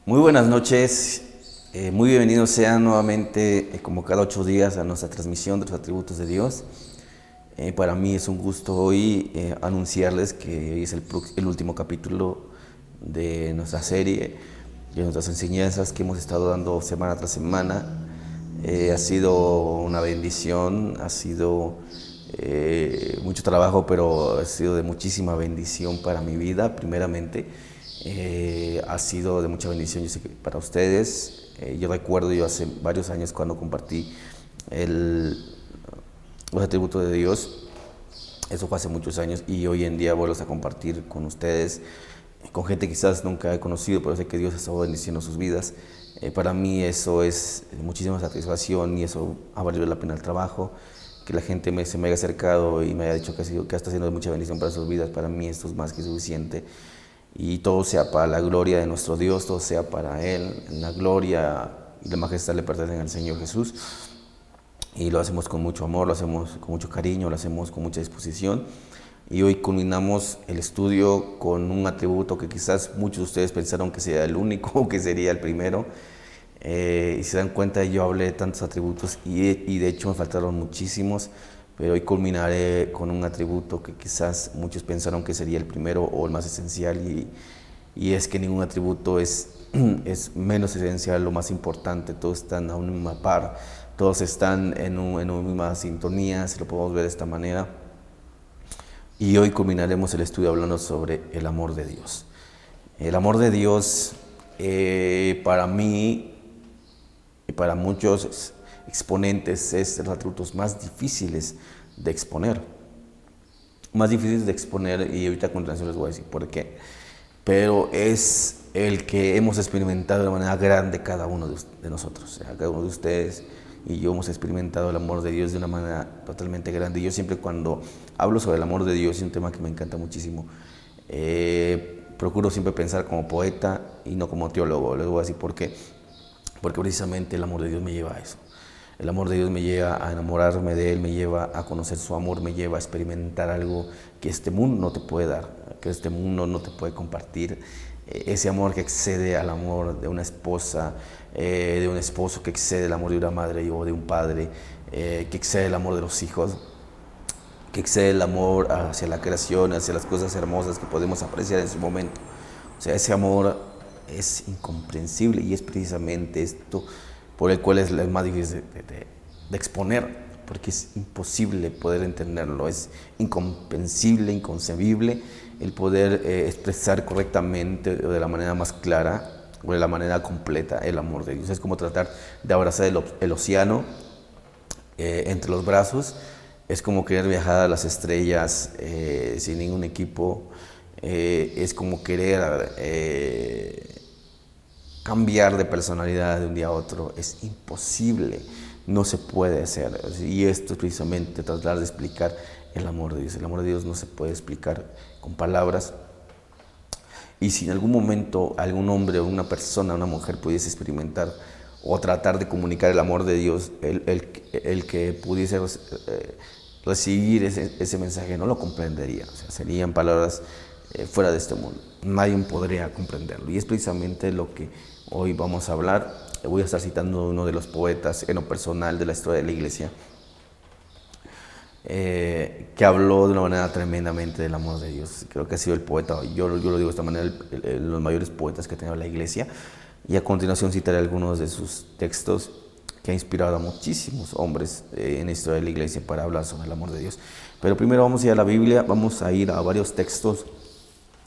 Muy buenas noches, muy bienvenidos sean nuevamente, como cada 8 días, a nuestra transmisión de los atributos de Dios. Para mí es un gusto hoy anunciarles que hoy es el último capítulo de nuestra serie, de nuestras enseñanzas que hemos estado dando semana tras semana. Ha sido una bendición, ha sido mucho trabajo, pero ha sido de muchísima bendición para mi vida, primeramente. Ha sido de mucha bendición, yo sé que para ustedes. Yo recuerdo hace varios años cuando compartí los atributos de Dios. Eso fue hace muchos años y hoy en día vuelvo a compartir con ustedes, con gente que quizás nunca he conocido, pero sé que Dios ha estado bendiciendo sus vidas. Para mí eso es muchísima satisfacción y eso ha valido la pena el trabajo. Que la gente se me haya acercado y me haya dicho que está haciendo de mucha bendición para sus vidas, para mí esto es más que suficiente. Y todo sea para la gloria de nuestro Dios, todo sea para Él. La gloria y la majestad le pertenecen al Señor Jesús. Y lo hacemos con mucho amor, lo hacemos con mucho cariño, lo hacemos con mucha disposición. Y hoy culminamos el estudio con un atributo que quizás muchos de ustedes pensaron que sería el único o que sería el primero. Y se dan cuenta, yo hablé de tantos atributos y de hecho me faltaron muchísimos, pero hoy culminaré con un atributo que quizás muchos pensaron que sería el primero o el más esencial, y es que ningún atributo es menos esencial o más importante. Todos están a una misma par, todos están en una misma sintonía, si lo podemos ver de esta manera. Y hoy culminaremos el estudio hablando sobre el amor de Dios. El amor de Dios, para mí y para muchos exponentes, es de los atributos más difíciles de exponer. Más difíciles de exponer, y ahorita a continuación les voy a decir por qué. Pero es el que hemos experimentado de manera grande cada uno de nosotros. O sea, cada uno de ustedes y yo hemos experimentado el amor de Dios de una manera totalmente grande. Y yo siempre, cuando hablo sobre el amor de Dios, es un tema que me encanta muchísimo. Procuro siempre pensar como poeta y no como teólogo. Les voy a decir por qué. Porque precisamente el amor de Dios me lleva a eso. El amor de Dios me lleva a enamorarme de Él, me lleva a conocer su amor, me lleva a experimentar algo que este mundo no te puede dar, que este mundo no te puede compartir. Ese amor que excede al amor de una esposa, de un esposo, que excede el amor de una madre o de un padre, que excede el amor de los hijos, que excede el amor hacia la creación, hacia las cosas hermosas que podemos apreciar en su momento. O sea, ese amor es incomprensible, y es precisamente esto por el cual es más difícil de exponer, porque es imposible poder entenderlo, es incomprensible, inconcebible el poder expresar correctamente o de la manera más clara o de la manera completa el amor de Dios. Es como tratar de abrazar el océano entre los brazos. Es como querer viajar a las estrellas sin ningún equipo. Es como querer cambiar de personalidad de un día a otro. Es imposible, no se puede hacer. Y esto es precisamente tratar de explicar el amor de Dios. El amor de Dios no se puede explicar con palabras. Y si en algún momento algún hombre o una persona, una mujer, pudiese experimentar o tratar de comunicar el amor de Dios, el que pudiese recibir ese mensaje no lo comprendería. O sea, serían palabras fuera de este mundo. Nadie podría comprenderlo. Y es precisamente lo que hoy vamos a hablar. Voy a estar citando uno de los poetas en lo personal de la historia de la iglesia, que habló de una manera tremendamente del amor de Dios. Creo que ha sido el poeta, yo lo digo de esta manera, los mayores poetas que ha tenido la iglesia. Y a continuación citaré algunos de sus textos que ha inspirado a muchísimos hombres en la historia de la iglesia para hablar sobre el amor de Dios. Pero primero vamos a ir a la Biblia, vamos a ir a varios textos.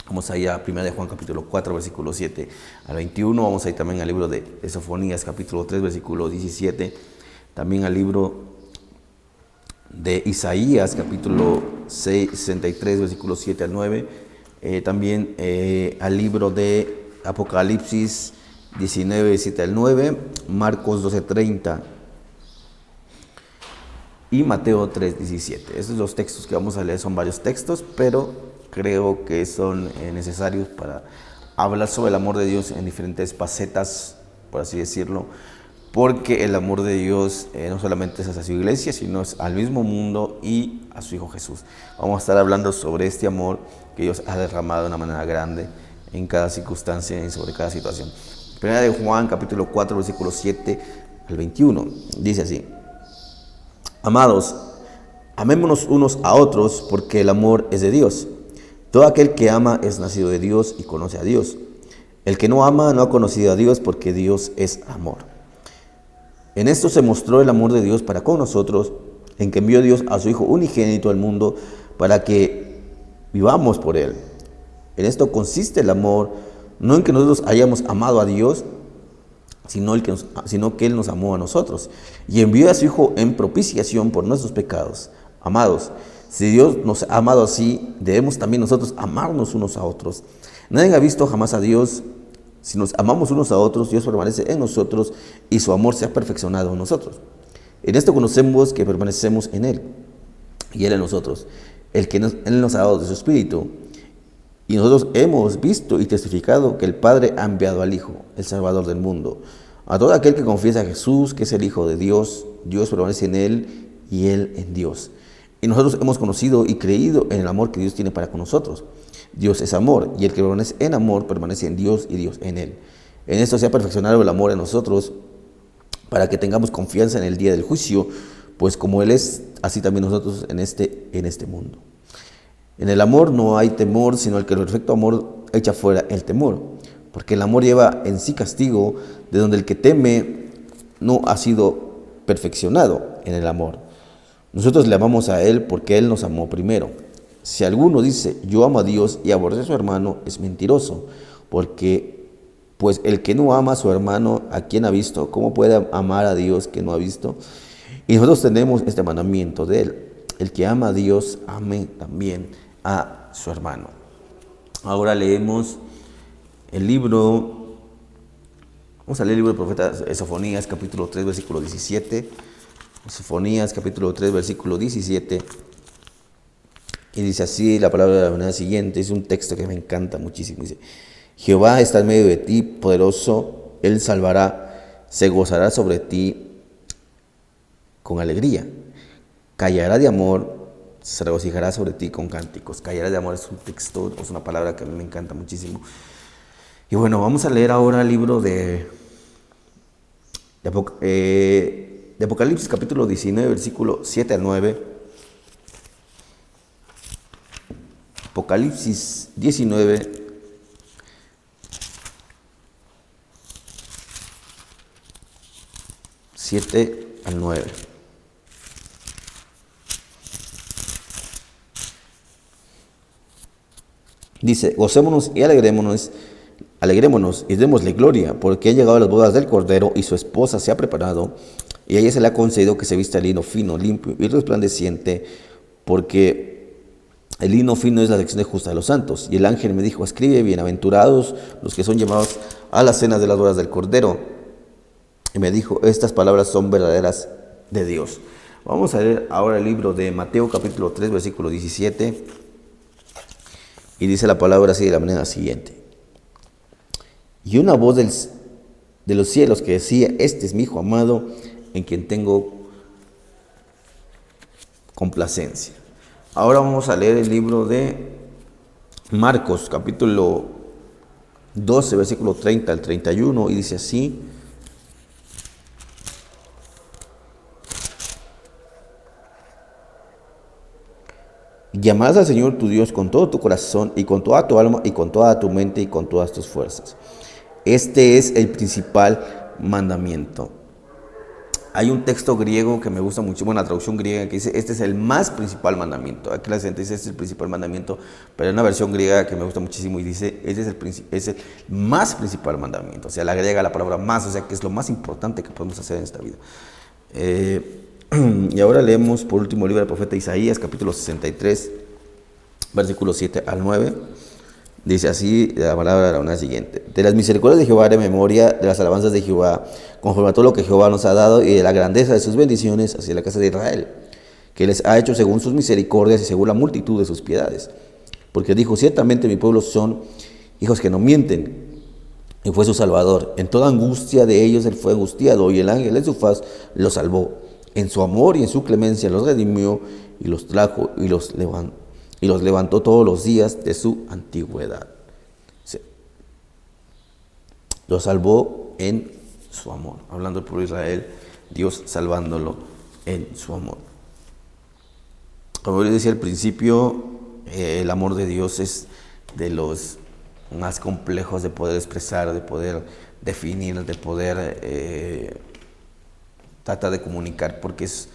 Vamos a ir a 1 de Juan capítulo 4, versículo 7 al 21. Vamos a ir también al libro de Sofonías capítulo 3, versículo 17. También al libro de Isaías capítulo 6, 63, versículos 7 al 9. También al libro de Apocalipsis 19, 7 al 9. Marcos 12, 30. Y Mateo 3, 17. Esos son los textos que vamos a leer. Son varios textos, pero creo que son necesarios para hablar sobre el amor de Dios en diferentes facetas, por así decirlo, porque el amor de Dios no solamente es hacia su iglesia, sino es al mismo mundo y a su Hijo Jesús. Vamos a estar hablando sobre este amor que Dios ha derramado de una manera grande en cada circunstancia y sobre cada situación. Primera de Juan, capítulo 4, versículo 7 al 21. Dice así: Amados, amémonos unos a otros, porque el amor es de Dios. Todo aquel que ama es nacido de Dios y conoce a Dios. El que no ama no ha conocido a Dios, porque Dios es amor. En esto se mostró el amor de Dios para con nosotros, en que envió Dios a su Hijo unigénito al mundo para que vivamos por Él. En esto consiste el amor, no en que nosotros hayamos amado a Dios, sino que Él nos amó a nosotros y envió a su Hijo en propiciación por nuestros pecados. Amados, si Dios nos ha amado así, debemos también nosotros amarnos unos a otros. Nadie ha visto jamás a Dios. Si nos amamos unos a otros, Dios permanece en nosotros y su amor se ha perfeccionado en nosotros. En esto conocemos que permanecemos en Él y Él en nosotros, Él nos ha dado de su Espíritu. Y nosotros hemos visto y testificado que el Padre ha enviado al Hijo, el Salvador del mundo. A todo aquel que confiesa a Jesús, que es el Hijo de Dios, Dios permanece en Él y Él en Dios. Y nosotros hemos conocido y creído en el amor que Dios tiene para con nosotros. Dios es amor, y el que permanece en amor permanece en Dios y Dios en Él. En esto se ha perfeccionado el amor en nosotros, para que tengamos confianza en el día del juicio, pues como Él es, así también nosotros en este mundo. En el amor no hay temor, sino el que el perfecto amor echa fuera el temor, porque el amor lleva en sí castigo, de donde el que teme no ha sido perfeccionado en el amor. Nosotros le amamos a Él porque Él nos amó primero. Si alguno dice, yo amo a Dios y aborrece a su hermano, es mentiroso, pues el que no ama a su hermano, ¿a quien ha visto? ¿Cómo puede amar a Dios que no ha visto? Y nosotros tenemos este mandamiento de Él: el que ama a Dios, ame también a su hermano. Ahora leemos el libro, vamos a leer el libro del profeta Sofonías, capítulo 3, versículo 17. Sofonías, capítulo 3, versículo 17. Y dice así la palabra de la manera siguiente. Es un texto que me encanta muchísimo. Dice: Jehová está en medio de ti, poderoso, Él salvará, se gozará sobre ti con alegría, callará de amor, se regocijará sobre ti con cánticos. Callará de amor es un texto, es una palabra que a mí me encanta muchísimo. Y bueno, vamos a leer ahora el libro de Apocalipsis, capítulo 19, versículo 7 al 9. Apocalipsis 19, 7 al 9. Dice: gocémonos y alegrémonos y démosle gloria, porque han llegado las bodas del Cordero y su esposa se ha preparado, y a ella se le ha concedido que se vista lino fino, limpio y resplandeciente, porque el lino fino es la elección justa de los santos. Y el ángel me dijo: escribe, bienaventurados los que son llamados a las cenas de las bodas del Cordero. Y me dijo: estas palabras son verdaderas de Dios. Vamos a leer ahora el libro de Mateo, capítulo 3, versículo 17. Y dice la palabra así de la manera siguiente: y una voz de los cielos que decía: este es mi Hijo amado, en quien tengo complacencia. Ahora vamos a leer el libro de Marcos, capítulo 12, versículo 30 al 31, y dice así: y amarás al Señor tu Dios con todo tu corazón y con toda tu alma y con toda tu mente y con todas tus fuerzas. Este es el principal mandamiento. Hay un texto griego que me gusta mucho, una traducción griega que dice: este es el más principal mandamiento. Aquí la gente dice: este es el principal mandamiento, pero hay una versión griega que me gusta muchísimo y dice: es el más principal mandamiento. O sea, le agrega la palabra más, o sea, que es lo más importante que podemos hacer en esta vida. Y ahora leemos por último el libro del profeta Isaías, capítulo 63, versículos 7 al 9. Dice así la palabra de la siguiente: de las misericordias de Jehová haré memoria, de las alabanzas de Jehová, conforme a todo lo que Jehová nos ha dado, y de la grandeza de sus bendiciones hacia la casa de Israel, que les ha hecho según sus misericordias y según la multitud de sus piedades. Porque dijo: ciertamente mi pueblo son hijos que no mienten, y fue su salvador. En toda angustia de ellos él fue angustiado, y el ángel en su faz los salvó. En su amor y en su clemencia los redimió, y los trajo y los levantó todos los días de su antigüedad. Sí. Lo salvó en su amor. Hablando del pueblo de Israel, Dios salvándolo en su amor. Como yo decía al principio, el amor de Dios es de los más complejos de poder expresar, de poder definir, de poder tratar de comunicar, porque es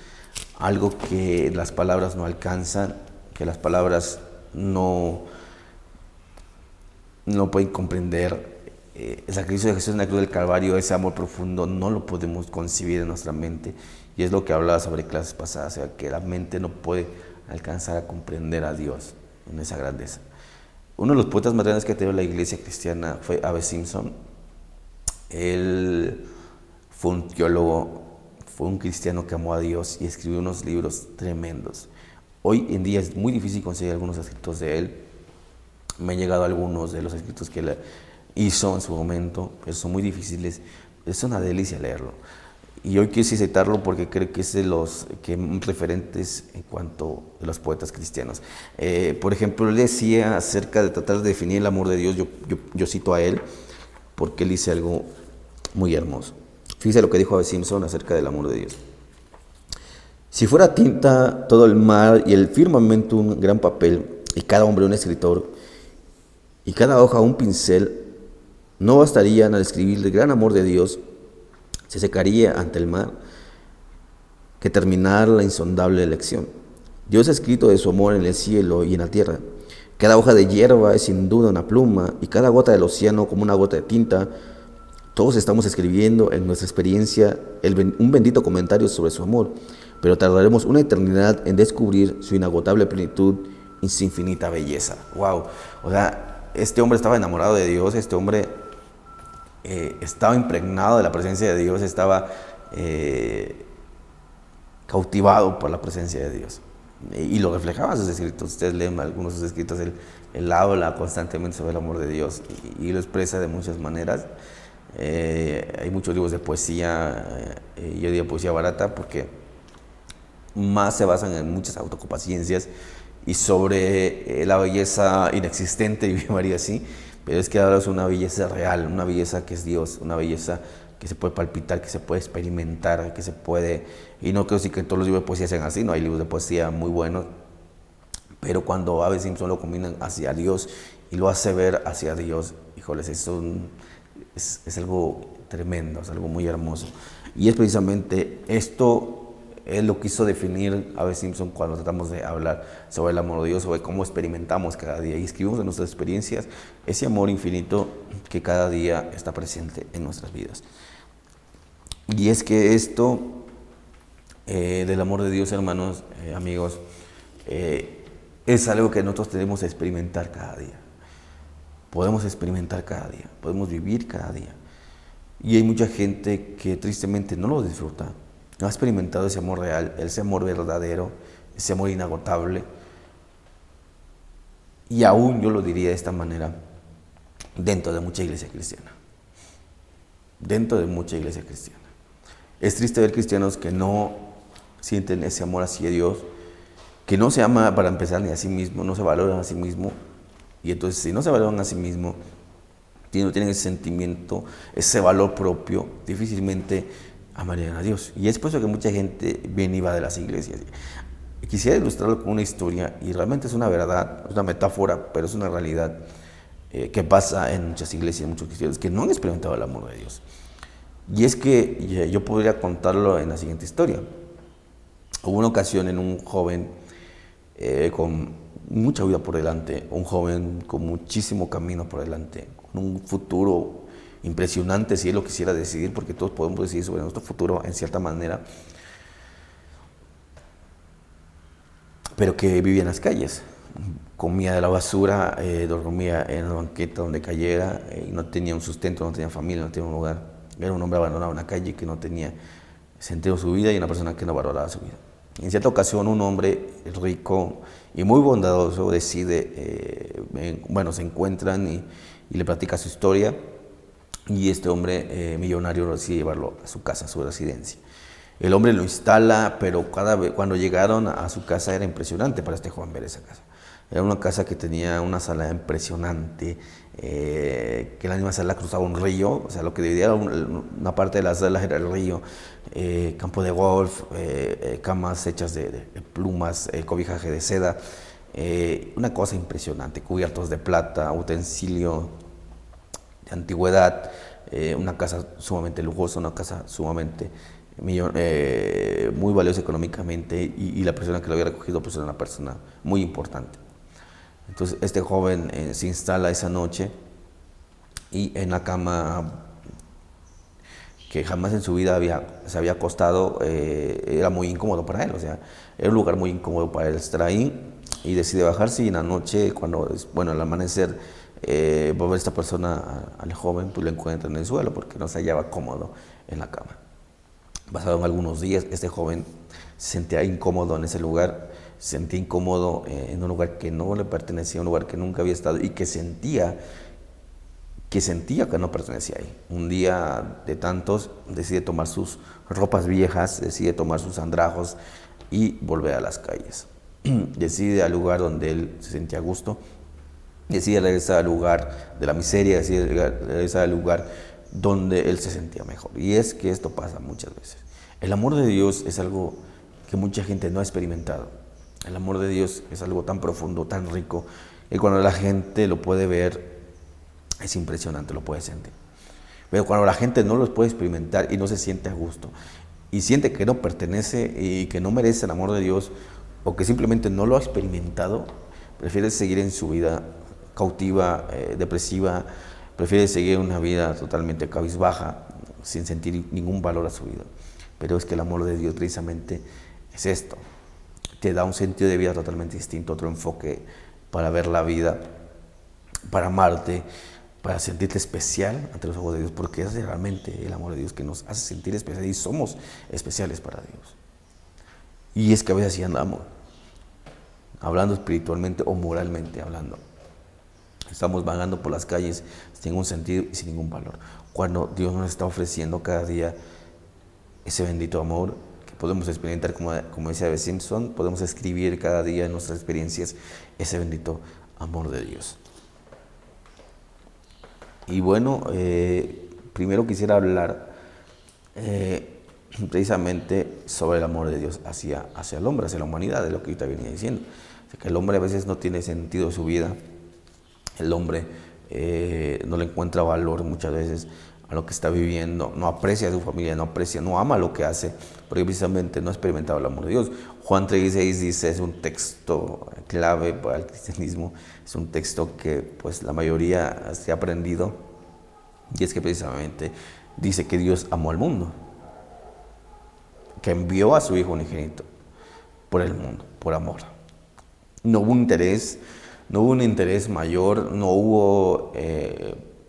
algo que las palabras no alcanzan, que las palabras no pueden comprender. El sacrificio de Jesús en la cruz del Calvario, ese amor profundo, no lo podemos concebir en nuestra mente. Y es lo que hablaba sobre clases pasadas, o sea, que la mente no puede alcanzar a comprender a Dios en esa grandeza. Uno de los poetas más grandes que ha tenido la iglesia cristiana fue A.B. Simpson. Él fue un teólogo, fue un cristiano que amó a Dios y escribió unos libros tremendos. Hoy en día es muy difícil conseguir algunos escritos de él. Me han llegado algunos de los escritos que él hizo en su momento, pero son muy difíciles. Es una delicia leerlo. Y hoy quise citarlo porque creo que es de los referentes en cuanto a los poetas cristianos. Por ejemplo, él decía acerca de tratar de definir el amor de Dios, yo cito a él, porque él dice algo muy hermoso. Fíjese lo que dijo A.B. Simpson acerca del amor de Dios. Si fuera tinta todo el mar y el firmamento un gran papel, y cada hombre un escritor, y cada hoja un pincel, no bastarían al escribir el gran amor de Dios, se secaría ante el mar que terminar la insondable elección. Dios ha escrito de su amor en el cielo y en la tierra. Cada hoja de hierba es sin duda una pluma, y cada gota del océano como una gota de tinta. Todos estamos escribiendo en nuestra experiencia un bendito comentario sobre su amor, pero tardaremos una eternidad en descubrir su inagotable plenitud y su infinita belleza. ¡Wow! O sea, este hombre estaba enamorado de Dios, este hombre estaba impregnado de la presencia de Dios, estaba cautivado por la presencia de Dios. Y lo reflejaba en sus escritos. Ustedes leen algunos de sus escritos, él habla constantemente sobre el amor de Dios y lo expresa de muchas maneras. Hay muchos libros de poesía, yo diría poesía barata, porque más se basan en muchas autocompaciencias y sobre la belleza inexistente, yo llamaría así, pero es que ahora es una belleza real, una belleza que es Dios, una belleza que se puede palpitar, que se puede experimentar, que se puede, y no creo sí que todos los libros de poesía sean así, no hay libros de poesía muy buenos, pero cuando A.B. Simpson lo combinan hacia Dios y lo hace ver hacia Dios, híjoles, es algo tremendo, es algo muy hermoso. Y es precisamente esto, él lo quiso definir A.B. Simpson cuando tratamos de hablar sobre el amor de Dios, sobre cómo experimentamos cada día. Y escribimos en nuestras experiencias ese amor infinito que cada día está presente en nuestras vidas. Y es que esto del amor de Dios, hermanos, amigos, es algo que nosotros tenemos que experimentar cada día. Podemos experimentar cada día, podemos vivir cada día. Y hay mucha gente que tristemente no lo disfruta, no ha experimentado ese amor real, ese amor verdadero, ese amor inagotable. Y aún yo lo diría de esta manera, dentro de mucha iglesia cristiana. Dentro de mucha iglesia cristiana. Es triste ver cristianos que no sienten ese amor hacia Dios, que no se ama para empezar ni a sí mismo, no se valoran a sí mismo. Y entonces, si no se valoran a sí mismo, no tienen ese sentimiento, ese valor propio, difícilmente amarían a Dios. Y es por eso que mucha gente viene y va de las iglesias. Quisiera ilustrarlo con una historia, y realmente es una verdad, es una metáfora, pero es una realidad que pasa en muchas iglesias, en muchos cristianos que no han experimentado el amor de Dios. Y es que yo podría contarlo en la siguiente historia. Hubo una ocasión en un joven con mucha vida por delante, un joven con muchísimo camino por delante, con un futuro impresionante si él lo quisiera decidir, porque todos podemos decidir sobre nuestro futuro en cierta manera, pero que vivía en las calles, comía de la basura, dormía en la banqueta donde cayera, y no tenía un sustento, no tenía familia, no tenía un lugar. Era un hombre abandonado en la calle que no tenía sentido su vida y una persona que no valoraba su vida. En cierta ocasión un hombre rico y muy bondadoso decide, se encuentran y le platica su historia, y este hombre millonario decide llevarlo a su casa, a su residencia. El hombre lo instala, pero cuando llegaron a su casa era impresionante para este joven ver esa casa. Era una casa que tenía una sala impresionante, que en la misma sala cruzaba un río, o sea, lo que dividía una parte de la sala era el río, campo de golf, camas hechas de plumas, cobijaje de seda, una cosa impresionante, cubiertos de plata, utensilio de antigüedad, una casa sumamente lujosa, una casa sumamente muy valiosa económicamente, y la persona que lo había recogido pues era una persona muy importante. Entonces este joven se instala esa noche y en la cama que jamás en su vida se había acostado, era muy incómodo para él, o sea, era un lugar muy incómodo para él estar ahí, y decide bajarse, y en la noche, al amanecer, va a ver esta persona al joven, pues lo encuentra en el suelo porque no se hallaba cómodo en la cama. Pasaron algunos días, este joven se sentía incómodo en ese lugar, se sentía incómodo en un lugar que no le pertenecía, un lugar que nunca había estado, y que sentía que no pertenecía ahí. Un día de tantos decide tomar sus ropas viejas, decide tomar sus andrajos y volver a las calles. Decide al lugar donde él se sentía a gusto, decide regresar al lugar de la miseria, decide regresar al lugar donde él se sentía mejor. Y es que esto pasa muchas veces. El amor de Dios es algo que mucha gente no ha experimentado. El amor de Dios es algo tan profundo, tan rico, que cuando la gente lo puede ver, es impresionante, lo puede sentir. Pero cuando la gente no lo puede experimentar y no se siente a gusto, y siente que no pertenece y que no merece el amor de Dios, o que simplemente no lo ha experimentado, prefiere seguir en su vida cautiva, depresiva, prefiere seguir una vida totalmente cabizbaja, sin sentir ningún valor a su vida. Pero es que el amor de Dios precisamente es esto, te da un sentido de vida totalmente distinto, otro enfoque para ver la vida, para amarte, para sentirte especial ante los ojos de Dios, porque es realmente el amor de Dios que nos hace sentir especiales, y somos especiales para Dios. Y es que a veces así andamos, hablando espiritualmente o moralmente hablando. Estamos vagando por las calles sin ningún sentido y sin ningún valor, cuando Dios nos está ofreciendo cada día ese bendito amor que podemos experimentar, como decía Eve Simpson, podemos escribir cada día en nuestras experiencias ese bendito amor de Dios. Y bueno, primero quisiera hablar precisamente sobre el amor de Dios hacia el hombre, hacia la humanidad, de lo que ahorita venía diciendo. O sea, que el hombre a veces no tiene sentido de su vida, el hombre no le encuentra valor muchas veces a lo que está viviendo, no aprecia a su familia, no ama lo que hace, porque precisamente no ha experimentado el amor de Dios. Juan 3:16 dice, es un texto clave para el cristianismo, es un texto que pues la mayoría se ha aprendido, y es que precisamente dice que Dios amó al mundo, que envió a su Hijo unigénito por el mundo, por amor. No hubo un interés mayor, no hubo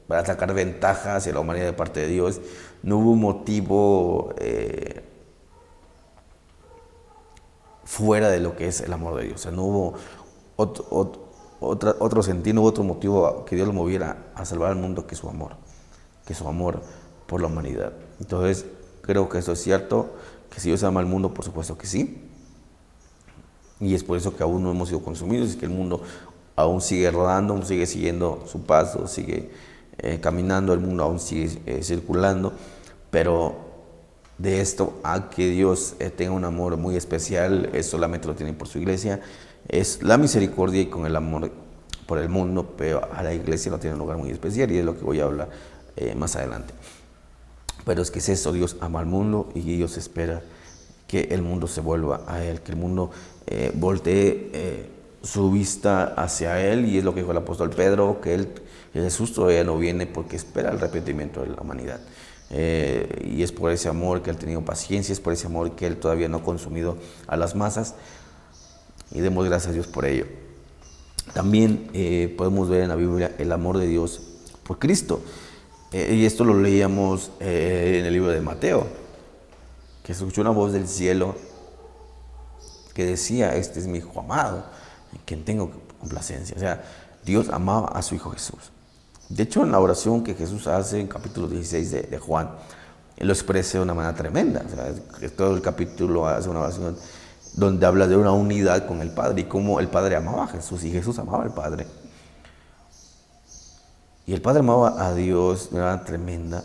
para sacar ventaja hacia la humanidad de parte de Dios, no hubo un motivo fuera de lo que es el amor de Dios. O sea, no hubo otro sentido, no hubo otro motivo que Dios lo moviera a salvar al mundo que su amor por la humanidad. Entonces, creo que eso es cierto, que si Dios ama al mundo, por supuesto que sí. Y es por eso que aún no hemos sido consumidos, es que el mundo aún sigue rodando, aún sigue siguiendo su paso, sigue caminando, el mundo aún sigue circulando, pero de esto a que Dios tenga un amor muy especial, solamente lo tiene por su iglesia, es la misericordia y con el amor por el mundo, pero a la iglesia no tiene un lugar muy especial, y es lo que voy a hablar más adelante. Pero es que es eso, Dios ama al mundo y Dios espera que el mundo se vuelva a Él, que el mundo voltee su vista hacia Él, y es lo que dijo el apóstol Pedro, que Jesús todavía no viene porque espera el arrepentimiento de la humanidad. Y es por ese amor que Él ha tenido paciencia, es por ese amor que Él todavía no ha consumido a las masas, y demos gracias a Dios por ello. También podemos ver en la Biblia el amor de Dios por Cristo, y esto lo leíamos en el libro de Mateo, que se escuchó una voz del cielo que decía, este es mi Hijo amado, en quien tengo complacencia. O sea, Dios amaba a su Hijo Jesús. De hecho, en la oración que Jesús hace en capítulo 16 de Juan, Él lo expresa de una manera tremenda. O sea, todo el capítulo hace una oración donde habla de una unidad con el Padre y cómo el Padre amaba a Jesús y Jesús amaba al Padre. Y el Padre amaba a Dios de una manera tremenda,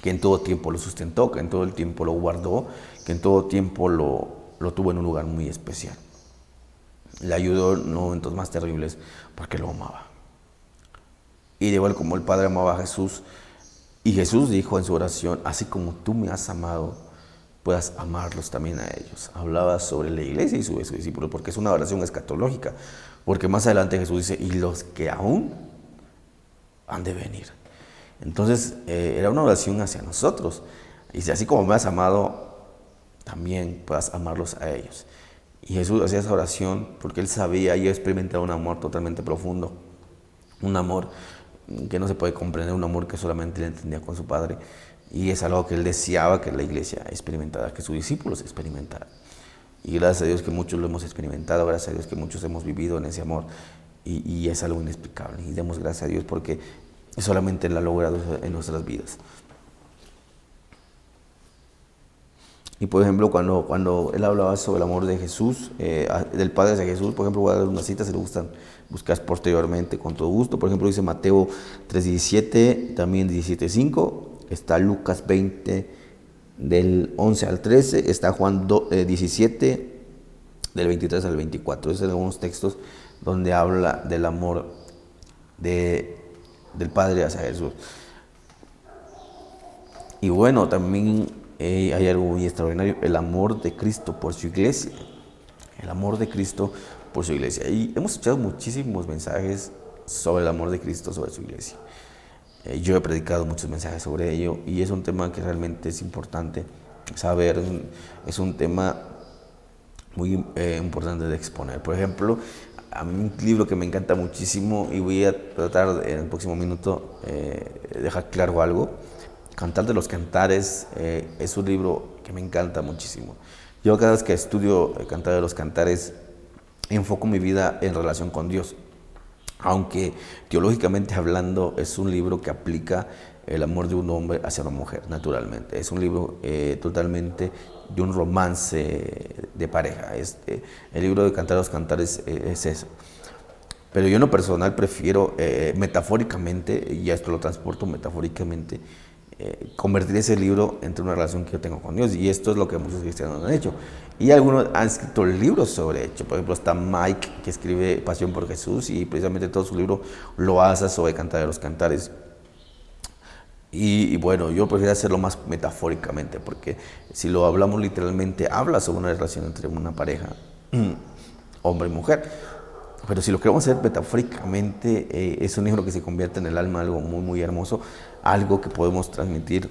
que en todo tiempo lo sustentó, que en todo el tiempo lo guardó, que en todo tiempo lo tuvo en un lugar muy especial. Le ayudó en momentos más terribles porque lo amaba. Y de igual como el Padre amaba a Jesús, y Jesús dijo en su oración, así como tú me has amado, puedas amarlos también a ellos. Hablaba sobre la iglesia y sus discípulos, porque es una oración escatológica, porque más adelante Jesús dice, y los que aún han de venir. Entonces era una oración hacia nosotros. Y si así como me has amado, también puedas amarlos a ellos. Y Jesús hacía esa oración porque él sabía y había experimentado un amor totalmente profundo. Un amor que no se puede comprender, un amor que solamente él entendía con su Padre. Y es algo que él deseaba que la iglesia experimentara, que sus discípulos experimentaran. Y gracias a Dios que muchos lo hemos experimentado, gracias a Dios que muchos hemos vivido en ese amor. Y es algo inexplicable. Y demos gracias a Dios porque solamente Él ha logrado en nuestras vidas. Y por ejemplo, cuando Él hablaba sobre el amor de Jesús, del Padre hacia Jesús, por ejemplo, voy a dar unas citas, si le gustan buscar posteriormente con todo gusto. Por ejemplo, dice Mateo 3:17, también 17:5, está Lucas 20, del 11 al 13, está Juan 17, del 23 al 24. Esos son algunos textos donde habla del amor del Padre hacia Jesús. Y bueno, también hay algo muy extraordinario, el amor de Cristo por su iglesia. El amor de Cristo por su iglesia. Y hemos escuchado muchísimos mensajes sobre el amor de Cristo sobre su iglesia. Yo he predicado muchos mensajes sobre ello y es un tema que realmente es importante saber, es un tema muy importante de exponer. Por ejemplo, a mí un libro que me encanta muchísimo y voy a tratar en el próximo minuto dejar claro algo. Cantar de los Cantares es un libro que me encanta muchísimo. Yo cada vez que estudio Cantar de los Cantares enfoco mi vida en relación con Dios. Aunque teológicamente hablando es un libro que aplica el amor de un hombre hacia una mujer, naturalmente. Es un libro totalmente de un romance de pareja. El libro de Cantar de los Cantares es eso. Pero yo en lo personal prefiero metafóricamente, y esto lo transporto metafóricamente, convertir ese libro entre una relación que yo tengo con Dios. Y esto es lo que muchos cristianos han hecho. Y algunos han escrito libros sobre ello. Por ejemplo, está Mike, que escribe Pasión por Jesús, y precisamente todo su libro lo hace sobre Cantar de los Cantares. Y bueno, yo prefiero hacerlo más metafóricamente, porque si lo hablamos literalmente, habla sobre una relación entre una pareja, hombre y mujer. Pero si lo queremos hacer metafóricamente, es un libro que se convierte en el alma algo muy, muy hermoso, algo que podemos transmitir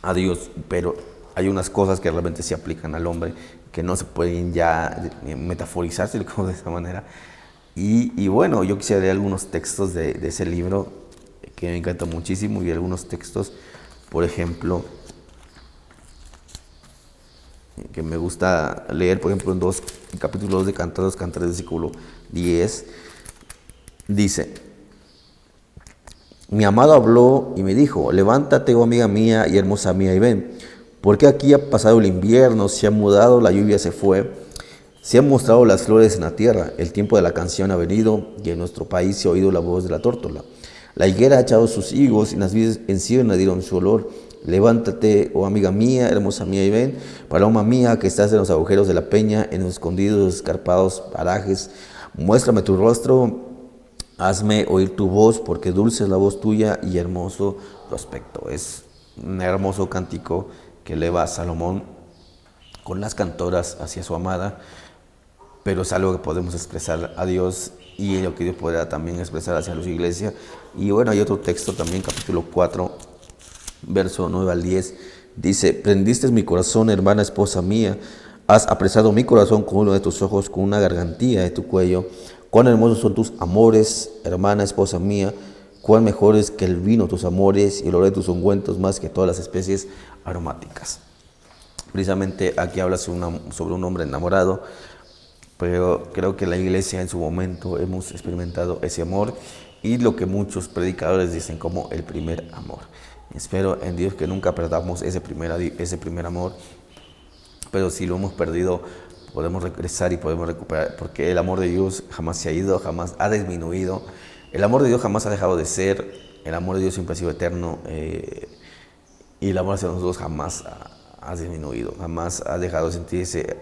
a Dios, pero hay unas cosas que realmente se aplican al hombre, que no se pueden ya metaforizar, si lo queremos de esa manera. Y bueno, yo quisiera leer algunos textos de ese libro, que me encanta muchísimo, y algunos textos, por ejemplo, que me gusta leer, por ejemplo, en capítulo 2 de Cantar de los Cantares, versículo 10, dice: mi amado habló y me dijo, levántate, oh amiga mía y hermosa mía, y ven, porque aquí ha pasado el invierno, se ha mudado, la lluvia se fue, se han mostrado las flores en la tierra, el tiempo de la canción ha venido, y en nuestro país se ha oído la voz de la tórtola. La higuera ha echado sus higos y las vides en cieno dieron su olor. Levántate, oh amiga mía, hermosa mía, y ven, paloma mía, que estás en los agujeros de la peña, en los escondidos, escarpados parajes. Muéstrame tu rostro, hazme oír tu voz, porque dulce es la voz tuya y hermoso tu aspecto. Es un hermoso cántico que eleva a Salomón con las cantoras hacia su amada, pero es algo que podemos expresar a Dios y lo que Dios podrá también expresar hacia su iglesia. Y bueno, hay otro texto también, capítulo 4, verso 9 al 10, dice: prendiste mi corazón, hermana esposa mía, has apresado mi corazón con uno de tus ojos, con una gargantilla de tu cuello. Cuán hermosos son tus amores, hermana esposa mía, cuán mejores que el vino tus amores y el olor de tus ungüentos más que todas las especies aromáticas. Precisamente aquí habla sobre un hombre enamorado, pero creo que la iglesia en su momento hemos experimentado ese amor y lo que muchos predicadores dicen como el primer amor. Espero en Dios que nunca perdamos ese primer amor, pero si lo hemos perdido, podemos regresar y podemos recuperar, porque el amor de Dios jamás se ha ido, jamás ha disminuido. El amor de Dios jamás ha dejado de ser, el amor de Dios siempre ha sido eterno, y el amor hacia nosotros jamás ha disminuido, jamás ha dejado de sentir ese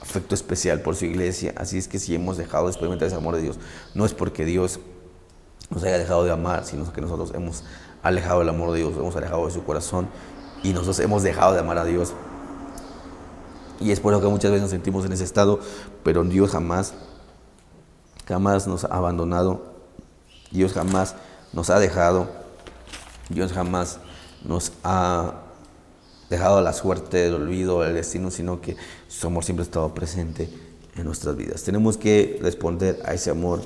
afecto especial por su iglesia. Así es que si hemos dejado de experimentar ese amor de Dios, no es porque Dios nos haya dejado de amar, sino que nosotros hemos alejado el amor de Dios, hemos alejado de su corazón y nosotros hemos dejado de amar a Dios. Y es por eso que muchas veces nos sentimos en ese estado, pero Dios jamás nos ha abandonado, Dios jamás nos ha dejado, Dios jamás nos ha dejado la suerte, del olvido, el destino, sino que su amor siempre ha estado presente en nuestras vidas. Tenemos que responder a ese amor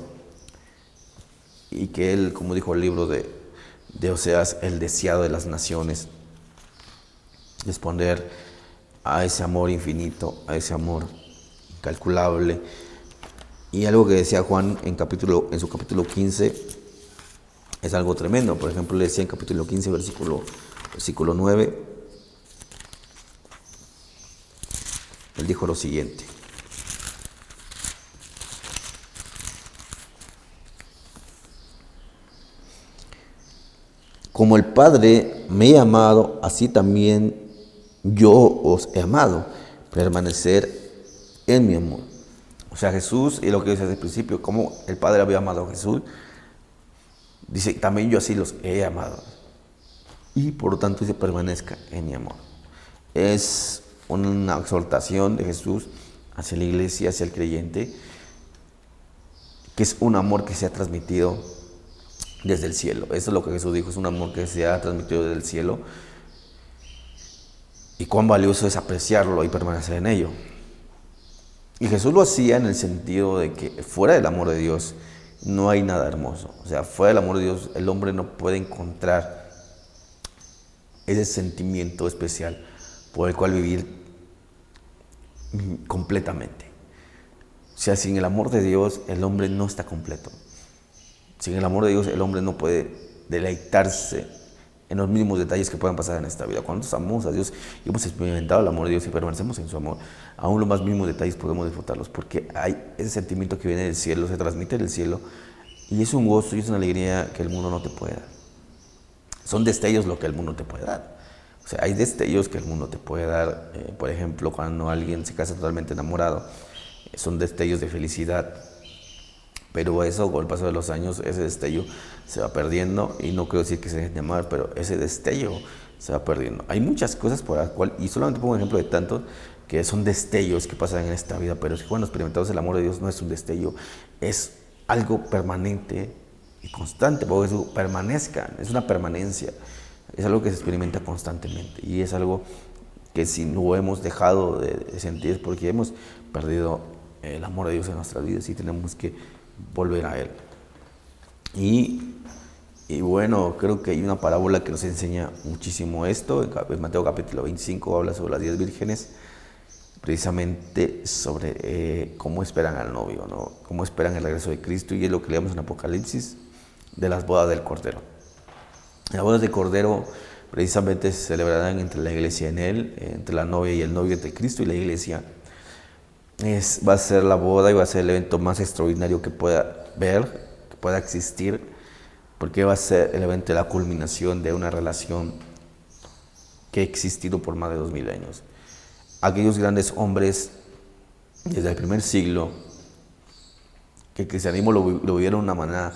y que Él, como dijo el libro de Oseas, el deseado de las naciones, responder a ese amor infinito, a ese amor incalculable. Y algo que decía Juan en su capítulo 15 es algo tremendo. Por ejemplo, le decía en capítulo 15, versículo 9, él dijo lo siguiente: como el Padre me ha amado, así también yo os he amado, permanecer en mi amor. O sea, Jesús, y lo que dice desde el principio, como el Padre había amado a Jesús, dice, también yo así los he amado. Y por lo tanto dice, permanezca en mi amor. Es una exhortación de Jesús hacia la iglesia, hacia el creyente, que es un amor que se ha transmitido desde el cielo. Eso es lo que Jesús dijo, es un amor que se ha transmitido desde el cielo. Y cuán valioso es apreciarlo y permanecer en ello. Y Jesús lo hacía en el sentido de que fuera del amor de Dios no hay nada hermoso. O sea, fuera del amor de Dios el hombre no puede encontrar ese sentimiento especial por el cual vivir completamente. O sea, sin el amor de Dios el hombre no está completo. Sin el amor de Dios el hombre no puede deleitarse en los mínimos detalles que puedan pasar en esta vida. Cuando nosotros amamos a Dios y hemos experimentado el amor de Dios y permanecemos en su amor, aún los más mínimos detalles podemos disfrutarlos, porque hay ese sentimiento que viene del cielo, se transmite del cielo, y es un gozo y es una alegría que el mundo no te puede dar. Son destellos lo que el mundo te puede dar. O sea, hay destellos que el mundo te puede dar. Por ejemplo, cuando alguien se casa totalmente enamorado, son destellos de felicidad. Pero eso, con el paso de los años, ese destello se va perdiendo, y no quiero decir que se deje de amar, pero ese destello se va perdiendo. Hay muchas cosas por las cuales, y solamente pongo un ejemplo de tantos, que son destellos que pasan en esta vida, pero es que cuando experimentamos el amor de Dios no es un destello, es algo permanente y constante, porque eso permanezca, es una permanencia, es algo que se experimenta constantemente, y es algo que si no hemos dejado de sentir es porque hemos perdido el amor de Dios en nuestras vidas y tenemos que volver a Él. Y bueno, creo que hay una parábola que nos enseña muchísimo esto. En Mateo capítulo 25 habla sobre las 10 vírgenes, precisamente sobre cómo esperan al novio, ¿no? Cómo esperan el regreso de Cristo, y es lo que leemos en Apocalipsis de las bodas del Cordero. Las bodas del Cordero precisamente se celebrarán entre la iglesia en Él, entre la novia y el novio, entre Cristo y la iglesia. Va a ser la boda y va a ser el evento más extraordinario que pueda haber, que pueda existir, porque va a ser el evento de la culminación de una relación que ha existido por más de 2000 años. Aquellos grandes hombres desde el primer siglo que el cristianismo lo vivieron de una manera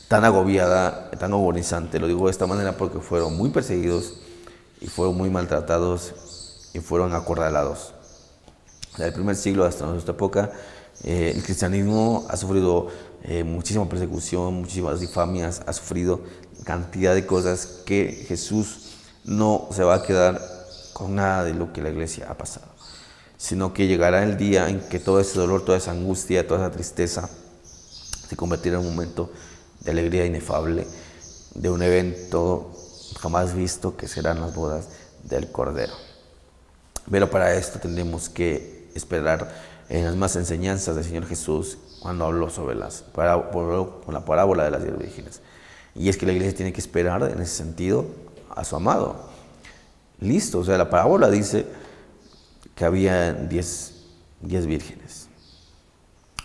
tan agobiada, tan agonizante, lo digo de esta manera porque fueron muy perseguidos y fueron muy maltratados y fueron acorralados. Desde el primer siglo hasta nuestra época, el cristianismo ha sufrido muchísima persecución, muchísimas difamias, ha sufrido cantidad de cosas que Jesús no se va a quedar con nada de lo que la iglesia ha pasado, sino que llegará el día en que todo ese dolor, toda esa angustia, toda esa tristeza se convertirá en un momento de alegría inefable, de un evento jamás visto que serán las bodas del Cordero. Pero para esto tendremos que esperar en las más enseñanzas del Señor Jesús cuando habló sobre con la parábola de las 10 vírgenes. Y es que la iglesia tiene que esperar en ese sentido a su amado. Listo, o sea, la parábola dice que había 10 vírgenes.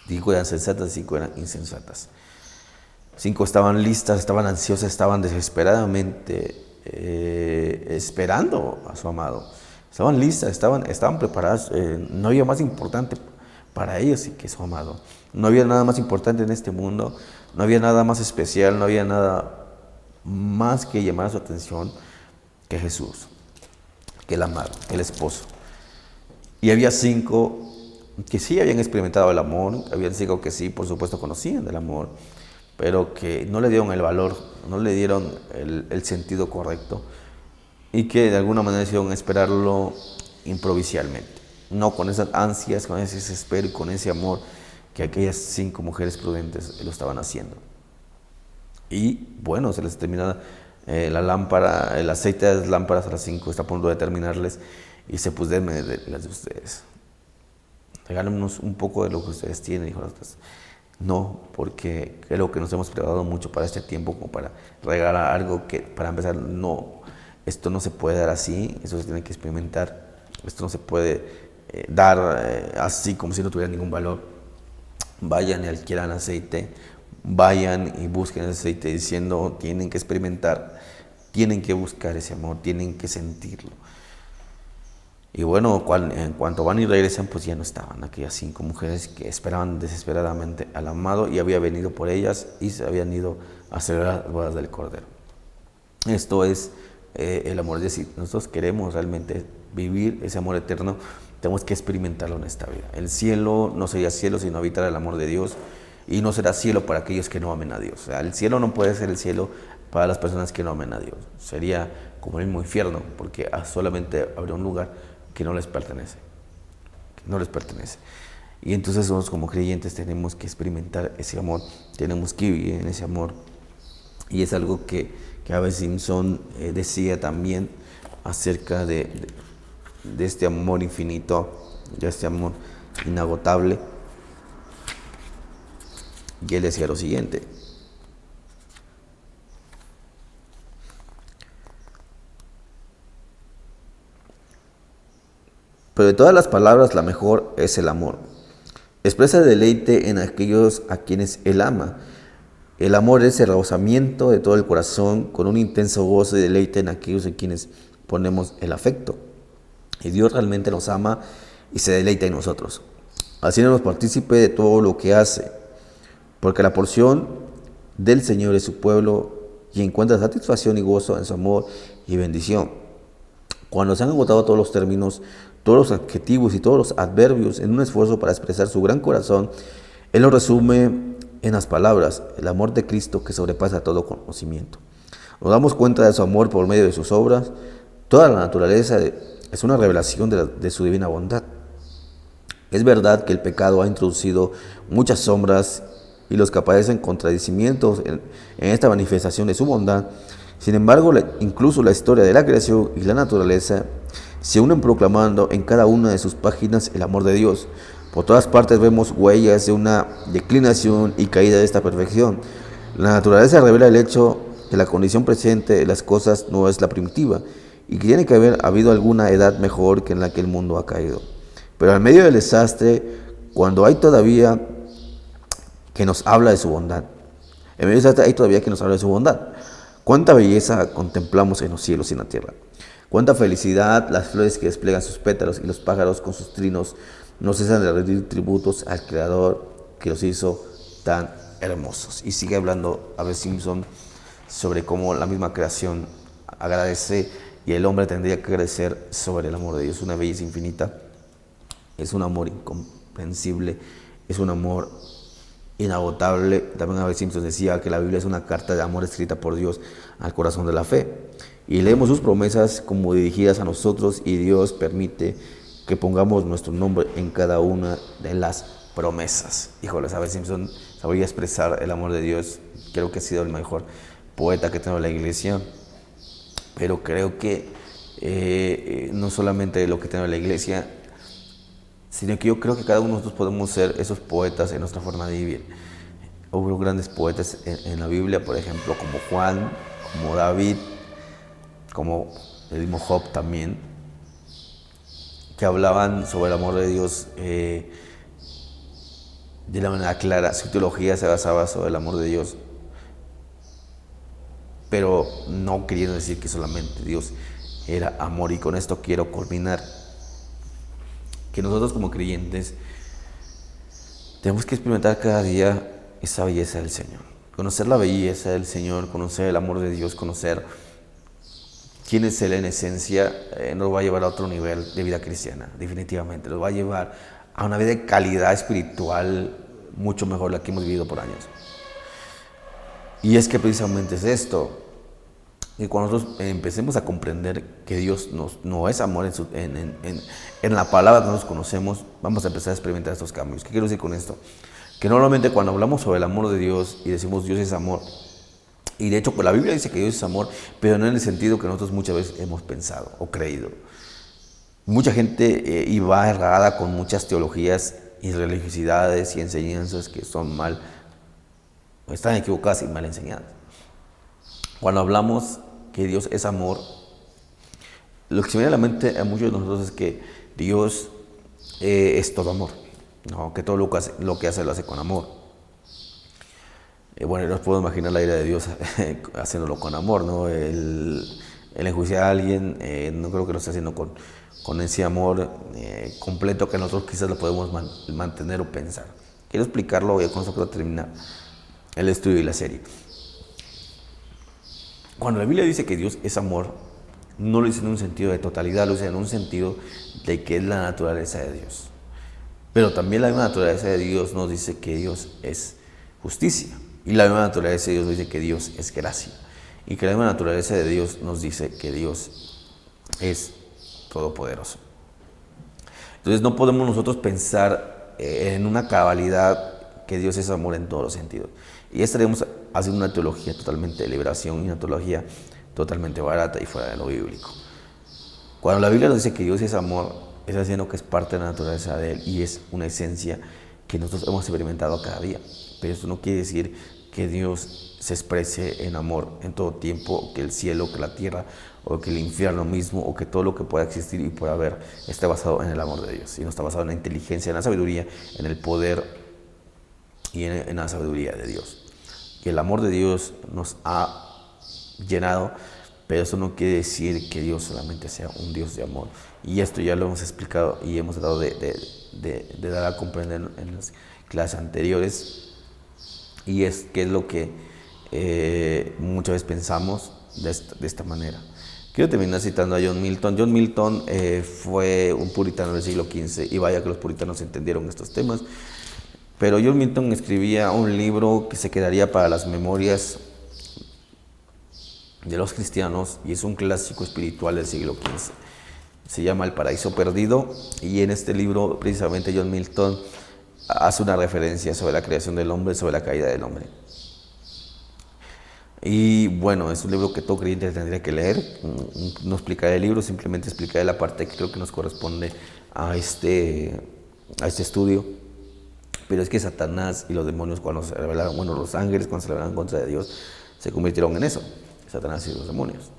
5 eran sensatas y 5 eran insensatas. 5 estaban listas, estaban ansiosas, estaban desesperadamente esperando a su amado. Estaban listas, estaban preparadas. No había más importante para ellos que su amado. No había nada más importante en este mundo. No había nada más especial. No había nada más que llamar su atención que Jesús, que el amado, que el esposo. Y había 5 que sí habían experimentado el amor. Había 5 que sí, por supuesto, conocían del amor, pero que no le dieron el valor, no le dieron el sentido correcto, y que de alguna manera decidieron esperarlo improvisalmente, no con esas ansias, con ese desespero y con ese amor que aquellas 5 mujeres prudentes lo estaban haciendo. Y bueno, se les termina la lámpara, el aceite de las lámparas a las 5 está a punto de terminarles, y dice: pues denme de las de ustedes, regálenos un poco de lo que ustedes tienen, dijo las otras. No, porque creo que nos hemos preparado mucho para este tiempo como para regalar algo que, para empezar, no, esto no se puede dar así, esto se tiene que experimentar, esto no se puede dar así como si no tuviera ningún valor. Vayan y adquieran aceite, vayan y busquen el aceite diciendo: tienen que experimentar, tienen que buscar ese amor, tienen que sentirlo. Y bueno, en cuanto van y regresan, pues ya no estaban aquellas 5 mujeres que esperaban desesperadamente al amado, y había venido por ellas y se habían ido a celebrar las bodas del Cordero. Esto es el amor. Es decir, nosotros queremos realmente vivir ese amor eterno, tenemos que experimentarlo en esta vida. El cielo no sería cielo sino habitar el amor de Dios, y no será cielo para aquellos que no amen a Dios. O sea, el cielo no puede ser el cielo para las personas que no amen a Dios. Sería como el mismo infierno, porque solamente habría un lugar que no les pertenece, Y entonces nosotros como creyentes tenemos que experimentar ese amor, tenemos que vivir en ese amor. Y es algo que a veces Simpson decía también acerca de este amor infinito, de este amor inagotable. Y él decía lo siguiente: pero de todas las palabras la mejor es el amor. Expresa deleite en aquellos a quienes él ama. El amor es el rebosamiento de todo el corazón, con un intenso gozo y deleite en aquellos en quienes ponemos el afecto. Y Dios realmente nos ama y se deleita en nosotros, haciéndonos partícipe de todo lo que hace, porque la porción del Señor es su pueblo, y encuentra satisfacción y gozo en su amor y bendición. Cuando se han agotado todos los términos, todos los adjetivos y todos los adverbios en un esfuerzo para expresar su gran corazón, él lo resume en las palabras: el amor de Cristo que sobrepasa todo conocimiento. Nos damos cuenta de su amor por medio de sus obras. Toda la naturaleza es una revelación de su divina bondad. Es verdad que el pecado ha introducido muchas sombras y los que aparecen contradicimientos en esta manifestación de su bondad. Sin embargo, incluso la historia de la creación y la naturaleza se unen proclamando en cada una de sus páginas el amor de Dios. Por todas partes vemos huellas de una declinación y caída de esta perfección. La naturaleza revela el hecho que la condición presente de las cosas no es la primitiva, y que tiene que haber habido alguna edad mejor que en la que el mundo ha caído. Pero en medio del desastre, cuando hay todavía que nos habla de su bondad, en medio del desastre hay todavía que nos habla de su bondad. Cuánta belleza contemplamos en los cielos y en la tierra. Cuánta felicidad las flores que despliegan sus pétalos y los pájaros con sus trinos no cesan de rendir tributos al Creador que los hizo tan hermosos. Y sigue hablando A.B. Simpson sobre cómo la misma creación agradece, y el hombre tendría que agradecer sobre el amor de Dios. Una belleza infinita, es un amor incomprensible, es un amor inagotable. También A.B. Simpson decía que la Biblia es una carta de amor escrita por Dios al corazón de la fe, y leemos sus promesas como dirigidas a nosotros, y Dios permite que pongamos nuestro nombre en cada una de las promesas. Híjole, A.B. Simpson sabía expresar el amor de Dios. Creo que ha sido el mejor poeta que ha tenido la iglesia, pero creo que no solamente lo que tiene la iglesia, sino que yo creo que cada uno de nosotros podemos ser esos poetas en nuestra forma de vivir. Hubo grandes poetas en la Biblia, por ejemplo, como Juan, como David, como el mismo Job también, que hablaban sobre el amor de Dios de la manera clara. Su teología se basaba sobre el amor de Dios, pero no queriendo decir que solamente Dios era amor. Y con esto quiero culminar que nosotros como creyentes tenemos que experimentar cada día esa belleza del Señor, conocer la belleza del Señor, conocer el amor de Dios, conocer quién es Él en esencia. Nos va a llevar a otro nivel de vida cristiana, definitivamente. Nos va a llevar a una vida de calidad espiritual mucho mejor la que hemos vivido por años. Y es que precisamente es esto, que cuando nosotros empecemos a comprender que Dios no es amor en la palabra que nosotros conocemos, vamos a empezar a experimentar estos cambios. ¿Qué quiero decir con esto? Que normalmente cuando hablamos sobre el amor de Dios y decimos Dios es amor, y de hecho pues la Biblia dice que Dios es amor, pero no en el sentido que nosotros muchas veces hemos pensado o creído. Mucha gente iba errada con muchas teologías y religiosidades y enseñanzas que son mal, están equivocadas y mal enseñadas. Cuando hablamos que Dios es amor, lo que se viene a la mente a muchos de nosotros es que Dios es todo amor, ¿no? Que todo lo que hace lo hace con amor. Bueno, no puedo imaginar la ira de Dios haciéndolo con amor, ¿no? El enjuiciar a alguien, no creo que lo esté haciendo con ese amor completo que nosotros quizás lo podemos mantener o pensar. Quiero explicarlo y con eso quiero terminar el estudio y la serie. Cuando la Biblia dice que Dios es amor, no lo dice en un sentido de totalidad, lo dice en un sentido de que es la naturaleza de Dios. Pero también la misma naturaleza de Dios nos dice que Dios es justicia. Y la misma naturaleza de Dios nos dice que Dios es gracia. Y que la misma naturaleza de Dios nos dice que Dios es todopoderoso. Entonces no podemos nosotros pensar en una cabalidad que Dios es amor en todos los sentidos. Y estaríamos haciendo una teología totalmente de liberación y una teología totalmente barata y fuera de lo bíblico. Cuando la Biblia nos dice que Dios es amor, es diciendo que es parte de la naturaleza de Él y es una esencia que nosotros hemos experimentado cada día. Pero eso no quiere decir que Dios se exprese en amor en todo tiempo, o que el cielo, que la tierra, o que el infierno mismo, o que todo lo que pueda existir y pueda haber esté basado en el amor de Dios. Sino está basado en la inteligencia, en la sabiduría, en el poder y en la sabiduría de Dios. Que el amor de Dios nos ha llenado, pero eso no quiere decir que Dios solamente sea un Dios de amor. Y esto ya lo hemos explicado y hemos tratado de dar a comprender en las clases anteriores. Y es que es lo que muchas veces pensamos de esta manera. Quiero terminar citando a John Milton. John Milton fue un puritano del siglo XV, y vaya que los puritanos entendieron estos temas. Pero John Milton escribía un libro que se quedaría para las memorias de los cristianos y es un clásico espiritual del siglo XV. Se llama El Paraíso Perdido, y en este libro precisamente John Milton hace una referencia sobre la creación del hombre, sobre la caída del hombre. Y bueno, es un libro que todo creyente tendría que leer. No explicaré el libro, simplemente explicaré la parte que creo que nos corresponde a este estudio. Pero es que Satanás y los demonios, cuando se rebelaron, bueno, los ángeles cuando se rebelaron contra de Dios, se convirtieron en eso, Satanás y los demonios.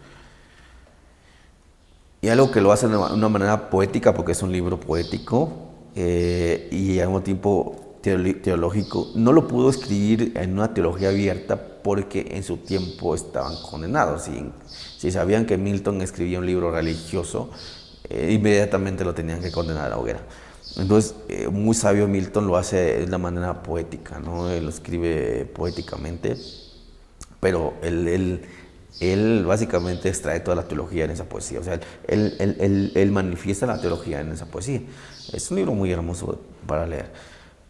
Y algo que lo hace de una manera poética, porque es un libro poético y al mismo tiempo teológico. No lo pudo escribir en una teología abierta porque en su tiempo estaban condenados. Si sabían que Milton escribía un libro religioso, inmediatamente lo tenían que condenar a la hoguera. Entonces, muy sabio Milton lo hace de una manera poética, ¿no? Él lo escribe poéticamente, pero él básicamente extrae toda la teología en esa poesía. O sea, él manifiesta la teología en esa poesía. Es un libro muy hermoso para leer.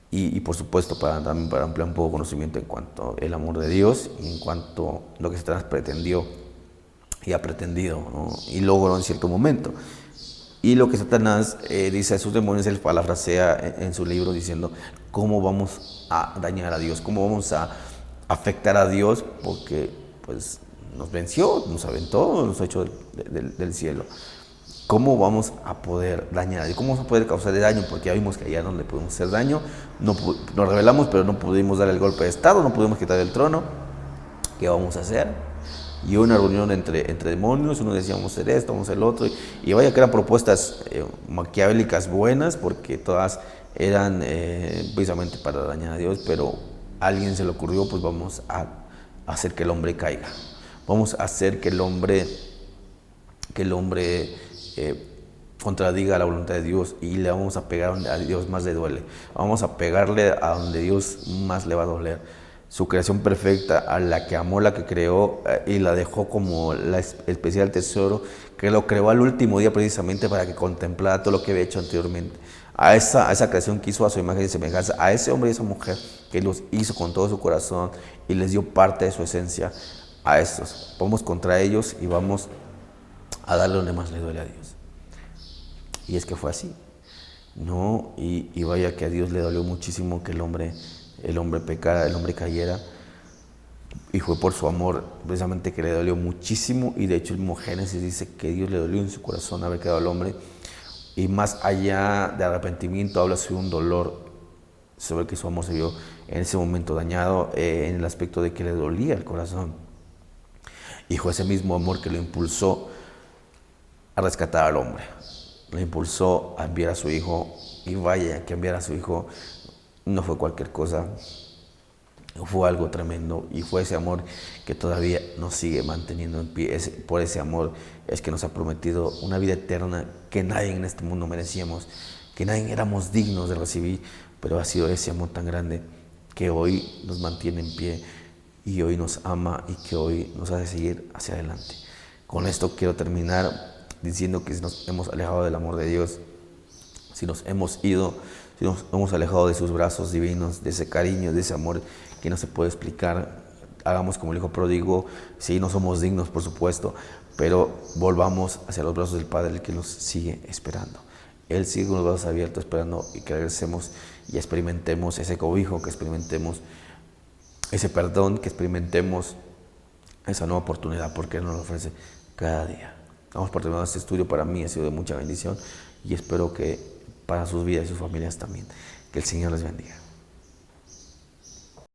Y por supuesto, también para ampliar un poco conocimiento en cuanto al amor de Dios y en cuanto a lo que Satanás pretendió y ha pretendido, ¿no? Y logró en cierto momento. Y lo que Satanás dice a sus demonios, él parafrasea en su libro diciendo cómo vamos a dañar a Dios, cómo vamos a afectar a Dios, porque pues nos venció, nos aventó, nos ha hecho del cielo. ¿Cómo vamos a poder dañar a Dios? ¿Cómo vamos a poder causarle daño? Porque ya vimos que allá no le pudimos hacer daño, nos rebelamos, pero no pudimos dar el golpe de estado, no pudimos quitar el trono. ¿Qué vamos a hacer? y una reunión entre demonios, uno decía vamos a hacer esto, vamos a hacer lo otro, y vaya que eran propuestas maquiavélicas buenas, porque todas eran precisamente para dañar a Dios, pero a alguien se le ocurrió, pues vamos a hacer que el hombre caiga, vamos a hacer que el hombre contradiga la voluntad de Dios, y le vamos a pegar donde a Dios más le duele, vamos a pegarle a donde Dios más le va a doler. Su creación perfecta, a la que amó, la que creó y la dejó como el especial tesoro, que lo creó al último día precisamente para que contemplara todo lo que había hecho anteriormente. A esa creación que hizo a su imagen y semejanza, a ese hombre y esa mujer que los hizo con todo su corazón y les dio parte de su esencia, a estos vamos contra ellos y vamos a darle donde más le duele a Dios. Y es que fue así, ¿no? Y vaya que a Dios le dolió muchísimo que el hombre pecara, el hombre cayera, y fue por su amor precisamente que le dolió muchísimo. Y de hecho el mismo Génesis dice que Dios le dolió en su corazón haber creado al hombre, y más allá de arrepentimiento habla sobre un dolor, sobre que su amor se vio en ese momento dañado, en el aspecto de que le dolía el corazón, y fue ese mismo amor que lo impulsó a rescatar al hombre, lo impulsó a enviar a su hijo. Y vaya que enviar a su hijo no fue cualquier cosa, fue algo tremendo, y fue ese amor que todavía nos sigue manteniendo en pie. Por ese amor es que nos ha prometido una vida eterna que nadie en este mundo merecíamos, que nadie éramos dignos de recibir, pero ha sido ese amor tan grande que hoy nos mantiene en pie, y hoy nos ama, y que hoy nos hace seguir hacia adelante. Con esto quiero terminar diciendo que si nos hemos alejado del amor de Dios, si nos hemos ido, si nos hemos alejado de sus brazos divinos, de ese cariño, de ese amor que no se puede explicar, hagamos como el hijo pródigo. Sí, no somos dignos, por supuesto, pero volvamos hacia los brazos del Padre, el que nos sigue esperando. Él sigue con los brazos abiertos esperando, y que regresemos y experimentemos ese cobijo, que experimentemos ese perdón, que experimentemos esa nueva oportunidad, porque Él nos lo ofrece cada día. Vamos por terminar este estudio. Para mí ha sido de mucha bendición, y espero que para sus vidas y sus familias también. Que el Señor les bendiga.